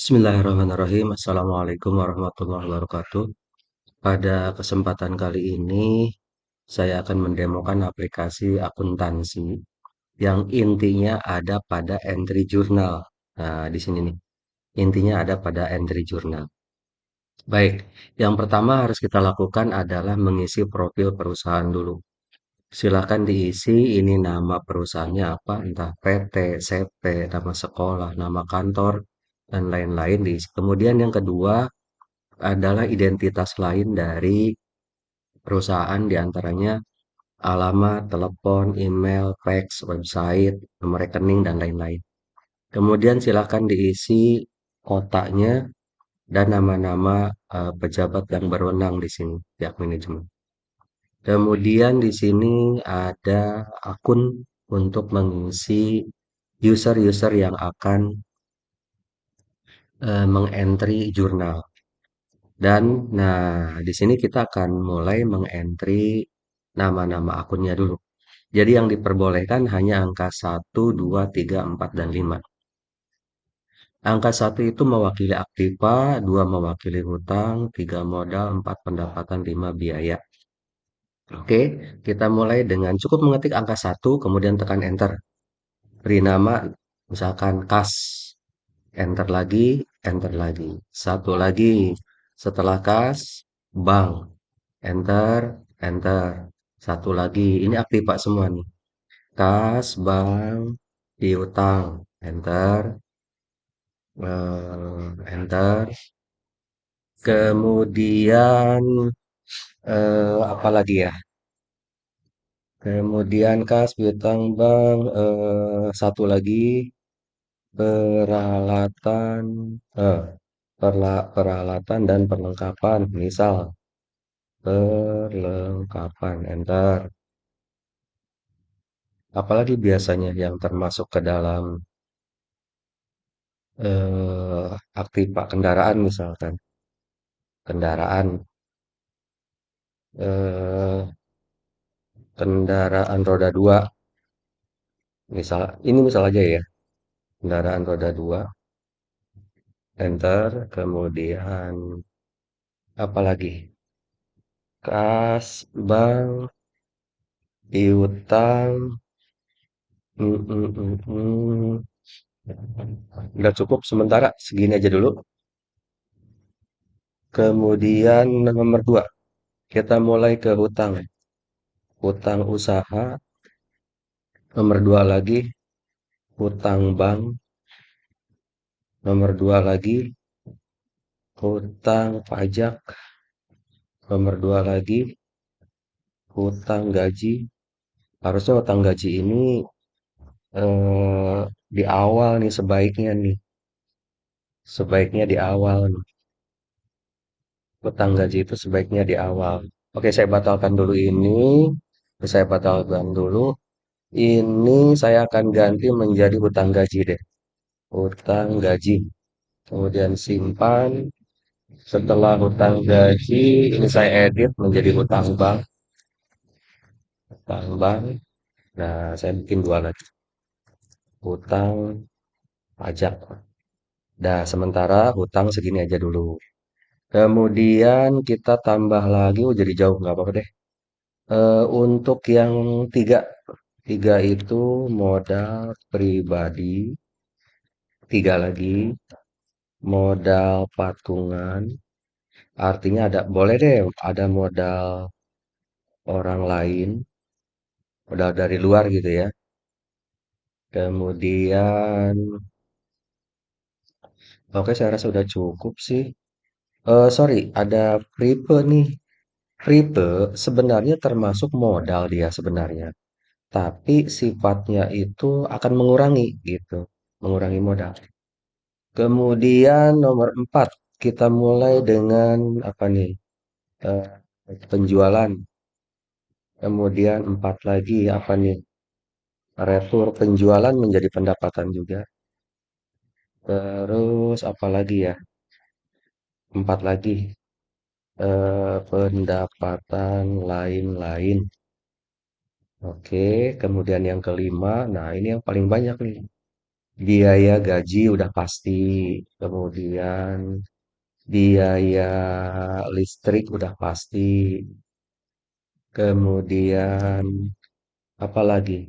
Bismillahirrahmanirrahim. Assalamualaikum warahmatullahi wabarakatuh. Pada kesempatan kali ini, saya akan mendemokan aplikasi akuntansi yang intinya ada pada entry journal. Nah, di sini nih, intinya ada pada entry journal. Baik, yang pertama harus kita lakukan adalah mengisi profil perusahaan dulu. Silakan diisi ini nama perusahaannya apa, entah PT, CP, nama sekolah, nama kantor, dan lain-lain diisi. Kemudian yang kedua adalah identitas lain dari perusahaan diantaranya alamat, telepon, email, fax, website, nomor rekening, dan lain-lain. Kemudian silakan diisi kotaknya dan nama-nama pejabat yang berwenang di sini, pihak manajemen. Kemudian di sini ada akun untuk mengisi user-user yang akan mengentry jurnal. Dan nah di sini kita akan mulai mengentry nama-nama akunnya dulu. Jadi yang diperbolehkan hanya angka 1, 2, 3, 4, dan 5. Angka 1 itu mewakili aktiva, 2 mewakili hutang, 3 modal, 4 pendapatan, 5 biaya. Oke, kita mulai dengan cukup mengetik angka 1, kemudian tekan enter. Beri nama, misalkan kas. Enter lagi, enter lagi. Satu lagi, setelah kas, bank. Enter, enter. Satu lagi, ini aktif Pak semua nih. Kas, bank, piutang. Enter, enter. Kemudian, apa lagi ya? Kemudian kas, piutang, bank. Satu lagi, peralatan, eh, peralatan dan perlengkapan. Misal, perlengkapan. Enter. Apalagi biasanya yang termasuk ke dalam aktif Pak kendaraan misalkan. Kendaraan, eh, kendaraan roda 2. Misal aja ya, kendaraan roda 2. Enter, kemudian apa lagi? Kas, bank, piutang, mm, mm, mm, mm. Nggak cukup sementara, segini aja dulu. Kemudian nomor 2, kita mulai ke hutang. Hutang usaha, nomor 2 lagi, hutang bank, nomor 2 lagi, hutang pajak, nomor 2 lagi, hutang gaji. Harusnya hutang gaji ini di awal nih sebaiknya nih. Sebaiknya di awal nih. Hutang gaji itu sebaiknya di awal. Oke, saya batalkan dulu ini. Saya batalkan dulu. Ini saya akan ganti menjadi hutang gaji deh. Hutang gaji. Kemudian simpan. Setelah hutang gaji, ini saya edit menjadi hutang bank. Hutang bank. Nah, saya bikin dua lagi. Hutang pajak. Nah, sementara hutang segini aja dulu. Kemudian kita tambah lagi, oh jadi jauh, nggak apa-apa deh. Untuk yang tiga, tiga itu modal pribadi, tiga lagi modal patungan, artinya ada, boleh deh ada modal orang lain, modal dari luar gitu ya. Kemudian, oke saya rasa udah cukup sih. Sorry, ada Fripe nih. Fripe sebenarnya termasuk modal dia sebenarnya. Tapi sifatnya itu akan mengurangi gitu, mengurangi modal. Kemudian nomor 4 kita mulai dengan apa nih? Eh, Penjualan. Kemudian 4 lagi apa nih? Retur penjualan menjadi pendapatan juga. Terus apa lagi ya? 4 lagi. Pendapatan lain-lain. Oke, kemudian yang kelima, nah ini yang paling banyak nih. biaya gaji udah pasti, kemudian biaya listrik udah pasti, kemudian apa lagi?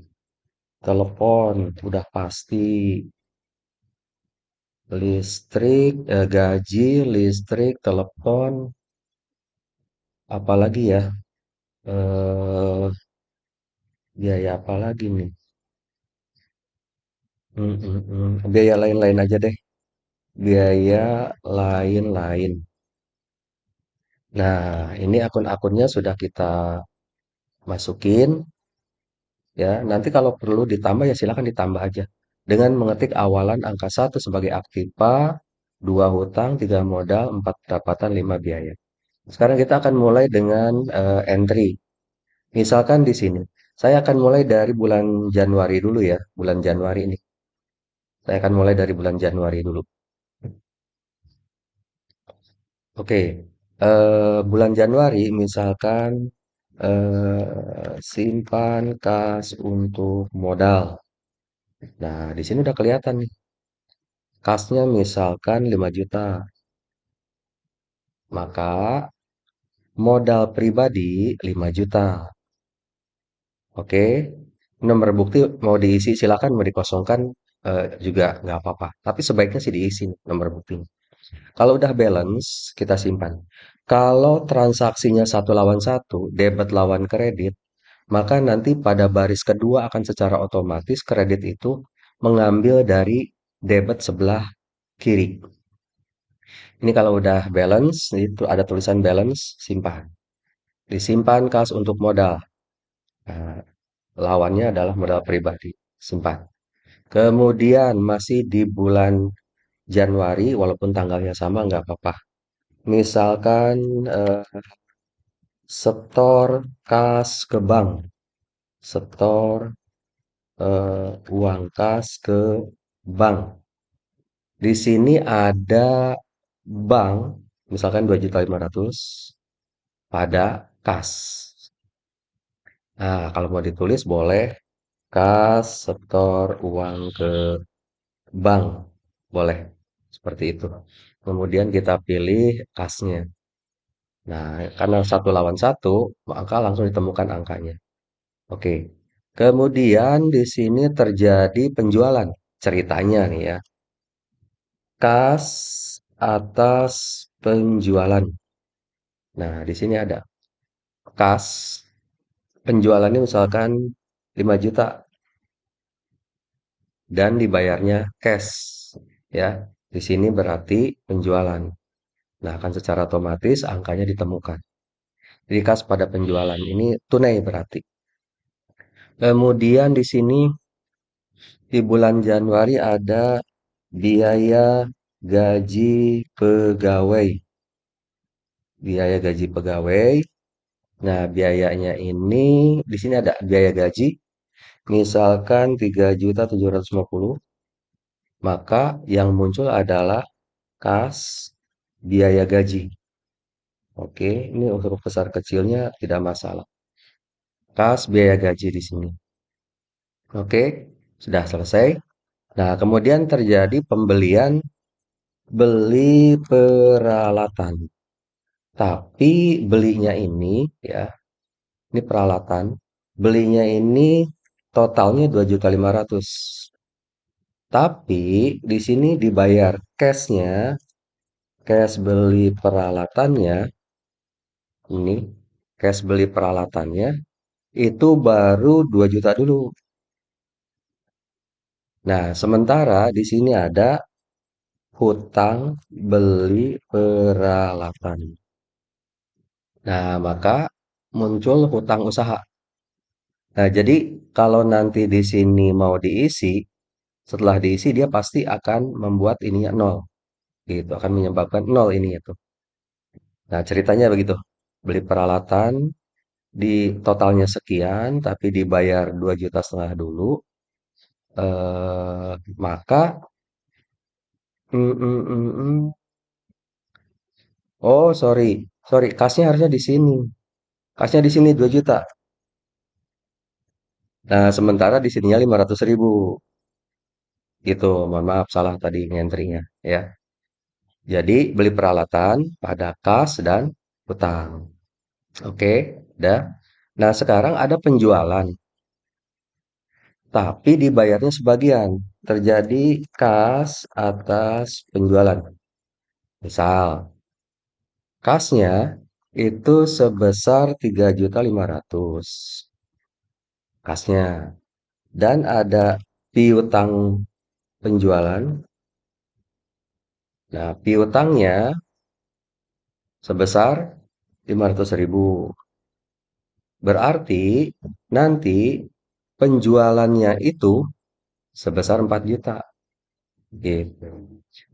Telepon udah pasti, listrik, gaji, listrik, telepon, apalagi ya? Eh, biaya apa lagi nih? Biaya lain-lain aja deh. Biaya lain-lain. Nah, ini akun-akunnya sudah kita masukin ya. Nanti kalau perlu ditambah ya silakan ditambah aja. Dengan mengetik awalan angka satu sebagai aktiva, 2 hutang, 3 modal, 4 pendapatan, 5 biaya. Sekarang kita akan mulai dengan entry. Misalkan di sini, saya akan mulai dari bulan Januari dulu ya. Bulan Januari ini. Saya akan mulai dari bulan Januari dulu. Oke, bulan Januari misalkan simpan kas untuk modal. Nah, di sini udah kelihatan nih. Kasnya misalkan 5 juta. Maka modal pribadi 5 juta. Oke. Nomor bukti mau diisi silakan, mau dikosongkan juga nggak apa-apa. Tapi sebaiknya sih diisi nih, nomor buktinya. Kalau udah balance, kita simpan. Kalau transaksinya satu lawan satu, debit lawan kredit, maka nanti pada baris kedua akan secara otomatis kredit itu mengambil dari debit sebelah kiri. Ini kalau udah balance, itu ada tulisan balance, simpan. Disimpan kas untuk modal. Nah, lawannya adalah modal pribadi. Simpan. Kemudian masih di bulan Januari, walaupun tanggalnya sama nggak apa-apa. Misalkan eh, setor kas ke bank, setor uang kas ke bank. Di sini ada bank, misalkan 2.500.000 pada kas. Nah, kalau mau ditulis boleh kas setor uang ke bank. Boleh. Seperti itu. Kemudian kita pilih kasnya. Nah, karena satu lawan satu, maka langsung ditemukan angkanya. Oke. Kemudian di sini terjadi penjualan. Ceritanya nih ya. Kas atas penjualan. Nah, di sini ada kas penjualannya misalkan 5 juta dan dibayarnya cash ya. Di sini berarti penjualan. Nah, akan secara otomatis angkanya ditemukan. Jadi kas pada penjualan ini tunai berarti. Kemudian di sini di bulan Januari ada biaya gaji pegawai. Biaya gaji pegawai. Nah, biayanya ini di sini ada biaya gaji. Misalkan 3.750.000, maka yang muncul adalah kas biaya gaji. Oke, ini huruf besar kecilnya tidak masalah. Kas biaya gaji di sini. Oke, sudah selesai. Nah, kemudian terjadi pembelian beli peralatan. Tapi belinya ini ya, ini peralatan. Belinya ini totalnya 2.500.000. Tapi di sini dibayar cashnya, cash beli peralatannya, ini cash beli peralatannya itu baru 2 juta dulu. Nah, sementara di sini ada hutang beli peralatan. Nah, maka muncul hutang usaha. Nah, jadi kalau nanti di sini mau diisi, setelah diisi dia pasti akan membuat ininya nol. Gitu, akan menyebabkan nol ini itu. Nah, ceritanya begitu. Beli peralatan di totalnya sekian, tapi dibayar 2,5 juta dulu. Maka mm, mm, mm, mm. Oh, sorry. Sorry, kasnya harusnya di sini. Kasnya di sini 2 juta. Nah, sementara di sininya 500.000. Gitu, mohon maaf salah tadi ngentrinya ya. Jadi beli peralatan pada kas dan utang. Oke, dah. Nah, sekarang ada penjualan, tapi dibayarnya sebagian. Terjadi kas atas penjualan. Misal, kasnya itu sebesar 3.500.000 kasnya. Dan ada piutang penjualan. Nah, piutangnya sebesar 500.000. Berarti nanti penjualannya itu sebesar 4 juta. Gitu.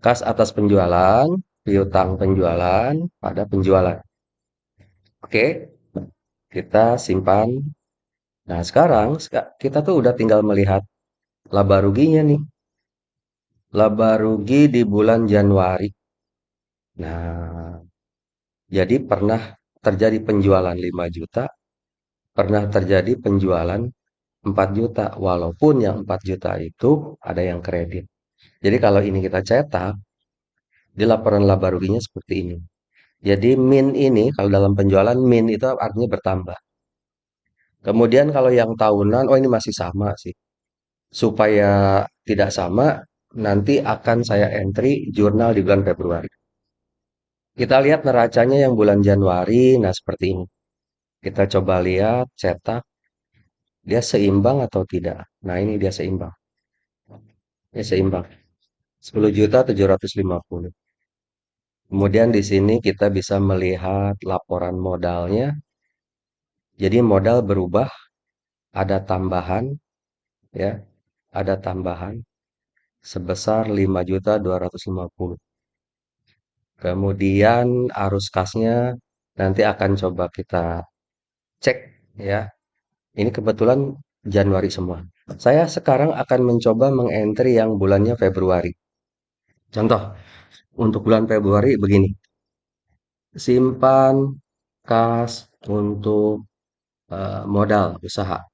Kas atas penjualan, piutang penjualan pada penjualan. Oke, kita simpan. Nah, sekarang kita tuh udah tinggal melihat laba ruginya nih. Laba rugi di bulan Januari. Nah, jadi pernah terjadi penjualan 5 juta, pernah terjadi penjualan 4 juta, walaupun yang 4 juta itu ada yang kredit. Jadi kalau ini kita cetak, di laporan laba ruginya seperti ini. Jadi min ini, kalau dalam penjualan min itu artinya bertambah. Kemudian kalau yang tahunan, oh ini masih sama sih. Supaya tidak sama, nanti akan saya entry jurnal di bulan Februari. Kita lihat neracanya yang bulan Januari, nah seperti ini. Kita coba lihat, cetak, dia seimbang atau tidak. Nah ini dia seimbang. Dia seimbang. 10.750.000. Kemudian di sini kita bisa melihat laporan modalnya. Jadi modal berubah, ada tambahan ya, ada tambahan sebesar 5.250.000. Kemudian arus kasnya nanti akan coba kita cek ya. Ini kebetulan Januari semua. Saya sekarang akan mencoba mengentry yang bulannya Februari. Contoh, untuk bulan Februari begini. Simpan kas untuk modal usaha.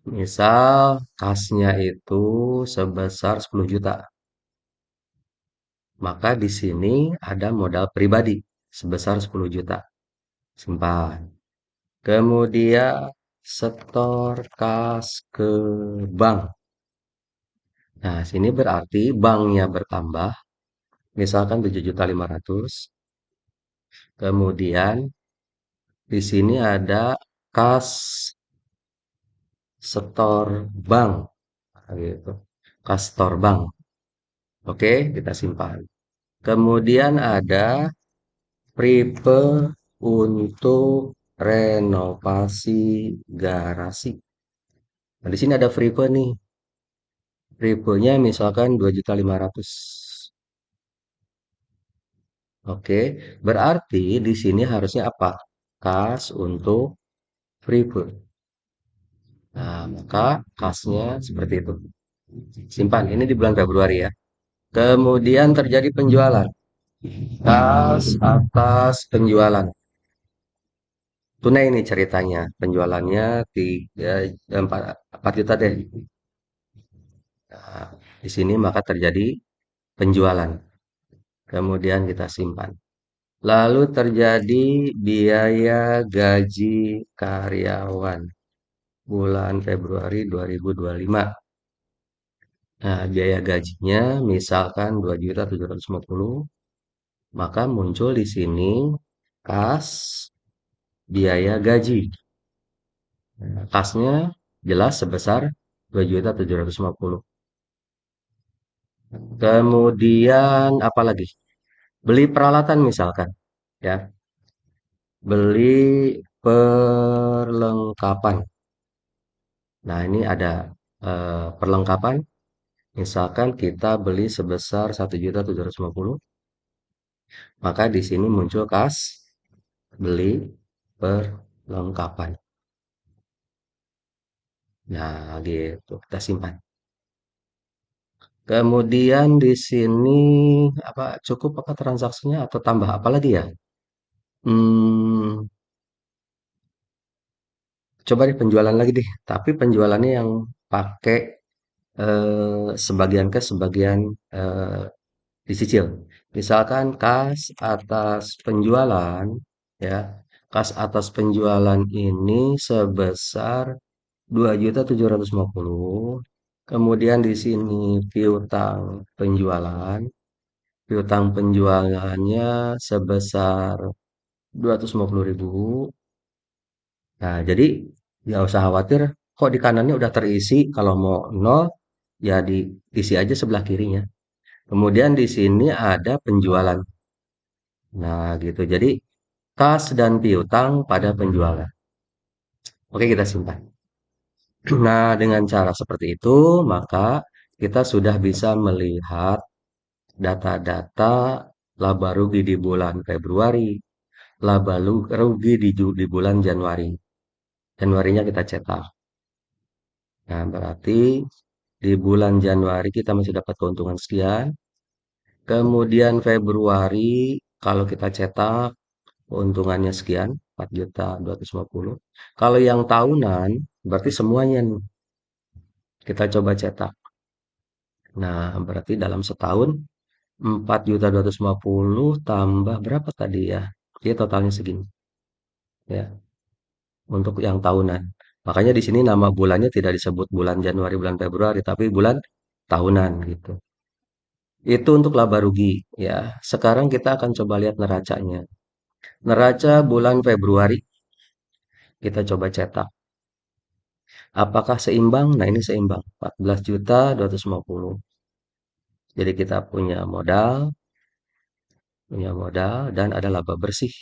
Misal kasnya itu sebesar 10 juta. Maka di sini ada modal pribadi sebesar 10 juta. Simpan. Kemudian setor kas ke bank. Nah, sini berarti banknya bertambah. Misalkan 7.500.000. Kemudian di sini ada kas setor bank. Gitu. Kas setor bank. Oke, kita simpan. Kemudian ada Pripe untuk renovasi garasi. Nah, di sini ada Pripe nih. Pripenya misalkan 2.500.000. Oke, berarti di sini harusnya apa? Kas untuk Pripe. Nah, maka kasnya seperti itu. Simpan. Ini di bulan Februari ya. Kemudian terjadi penjualan. Kas atas penjualan. Tunai ini ceritanya. Penjualannya 4 juta deh. Nah, di sini maka terjadi penjualan. Kemudian kita simpan. Lalu terjadi biaya gaji karyawan bulan Februari 2025. Nah, biaya gajinya misalkan 2.750.000, maka muncul di sini kas biaya gaji. Nah, kasnya jelas sebesar 2.750.000. Kemudian apa lagi? Beli peralatan misalkan, ya. Beli perlengkapan. Nah, ini ada perlengkapan. Misalkan kita beli sebesar 1.750.000, maka di sini muncul kas beli perlengkapan. Nah, gitu. Kita simpan. Kemudian di sini apa cukup apa transaksinya atau tambah apa lagi ya? Hmm, coba deh penjualan lagi deh. Tapi penjualannya yang pakai sebagian cash, sebagian eh, dicicil. Misalkan kas atas penjualan, ya, kas atas penjualan ini sebesar 2.750.000. Kemudian di sini piutang penjualan, piutang penjualannya sebesar 250.000. Nah, jadi nggak usah khawatir, kok di kanannya udah terisi, kalau mau nol, ya diisi aja sebelah kirinya. Kemudian di sini ada penjualan. Nah, gitu. Jadi, kas dan piutang pada penjualan. Oke, kita simpan. Nah, dengan cara seperti itu, maka kita sudah bisa melihat data-data laba rugi di bulan Februari, laba rugi di bulan Januari. Januarinya kita cetak. Nah, berarti di bulan Januari kita masih dapat keuntungan sekian. Kemudian Februari kalau kita cetak keuntungannya sekian, 4.250. Kalau yang tahunan berarti semuanya nih kita coba cetak. Nah, berarti dalam setahun 4.250 tambah berapa tadi ya? Dia totalnya segini ya untuk yang tahunan. Makanya di sini nama bulannya tidak disebut bulan Januari, bulan Februari, tapi bulan tahunan gitu. Itu untuk laba rugi ya. Sekarang kita akan coba lihat neracanya. Neraca bulan Februari kita coba cetak. Apakah seimbang? Nah, ini seimbang. 14.250. Jadi kita punya modal dan ada laba bersih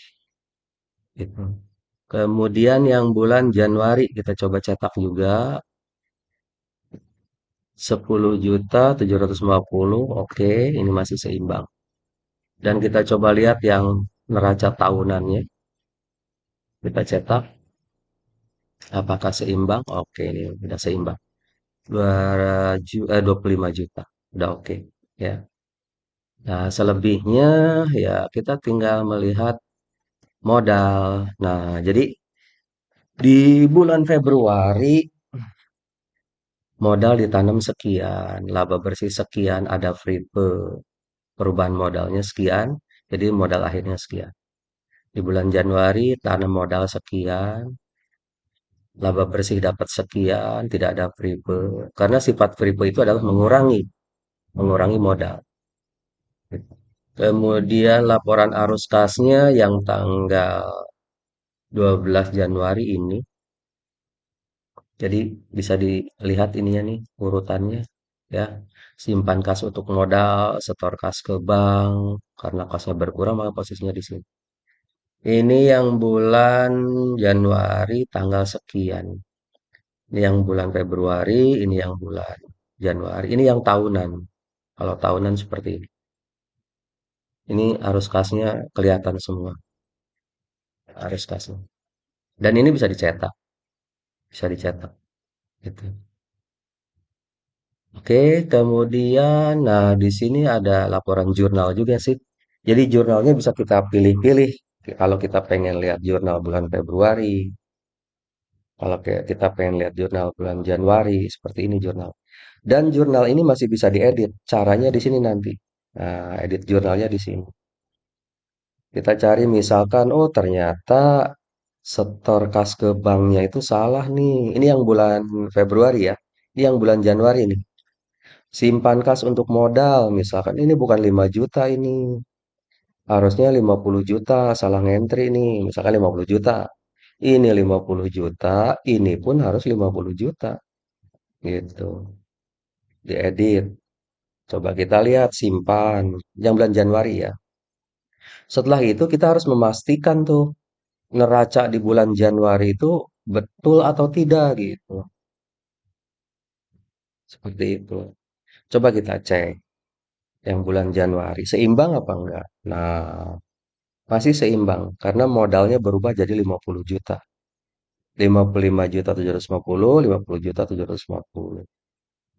gitu. Kemudian yang bulan Januari kita coba cetak juga 10.750. Oke, ini masih seimbang. Dan kita coba lihat yang neraca tahunannya. Kita cetak apakah seimbang? Oke, ini udah seimbang. 25 juta. Udah oke ya. Nah, selebihnya ya kita tinggal melihat modal. Nah, jadi di bulan Februari modal ditanam sekian, laba bersih sekian, ada free perubahan modalnya sekian, jadi modal akhirnya sekian. Di bulan Januari tanam modal sekian, laba bersih dapat sekian, tidak ada free. Karena sifat free itu adalah mengurangi modal. Kemudian laporan arus kasnya yang tanggal 12 Januari ini. Jadi bisa dilihat ininya nih urutannya ya. Simpan kas untuk modal, setor kas ke bank, karena kasnya berkurang maka posisinya di sini. Ini yang bulan Januari tanggal sekian. Ini yang bulan Februari, ini yang bulan Januari. Ini yang tahunan. Kalau tahunan seperti ini. Ini arus kasnya kelihatan semua, arus kasnya. Dan ini bisa dicetak gitu. Oke, kemudian, nah di sini ada laporan jurnal juga sih. Jadi jurnalnya bisa kita pilih-pilih. Kalau kita pengen lihat jurnal bulan Februari, kalau kita pengen lihat jurnal bulan Januari, seperti ini jurnal. Dan jurnal ini masih bisa diedit. Caranya di sini nanti. Nah, edit jurnalnya di sini. Kita cari misalkan, oh ternyata setor kas ke banknya itu salah nih. Ini yang bulan Februari ya. Ini yang bulan Januari nih. Simpan kas untuk modal, misalkan ini bukan 5 juta ini. Harusnya 50 juta, salah ngentri nih. Misalkan 50 juta. Ini 50 juta, ini pun harus 50 juta. Gitu. Diedit. Coba kita lihat, simpan. Yang bulan Januari ya. Setelah itu kita harus memastikan tuh neraca di bulan Januari itu betul atau tidak gitu. Seperti itu. Coba kita cek yang bulan Januari. Seimbang apa enggak? Nah, masih seimbang karena modalnya berubah jadi 50 juta. 55.750, 50.750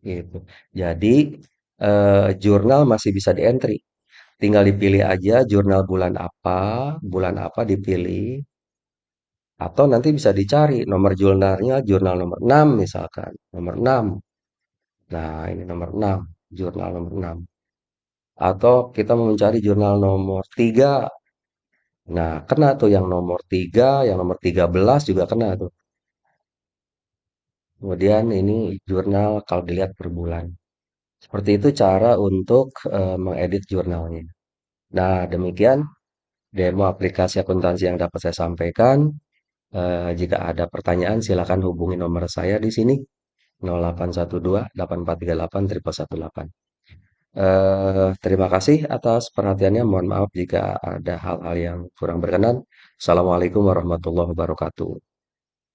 gitu. Jadi jurnal masih bisa di-entry. Tinggal dipilih aja jurnal bulan apa dipilih. Atau nanti bisa dicari nomor jurnalnya, jurnal nomor 6 misalkan, nomor 6. Nah, ini nomor 6, jurnal nomor 6. Atau kita mau mencari jurnal nomor 3. Nah, kena tuh yang nomor 3, yang nomor 13 juga kena tuh. Kemudian ini jurnal kalau dilihat per bulan. Seperti itu cara untuk mengedit jurnalnya. Nah, demikian demo aplikasi akuntansi yang dapat saya sampaikan. Jika ada pertanyaan, silakan hubungi nomor saya di sini 0812 8438 118. Terima kasih atas perhatiannya. Mohon maaf jika ada hal-hal yang kurang berkenan. Assalamualaikum warahmatullahi wabarakatuh.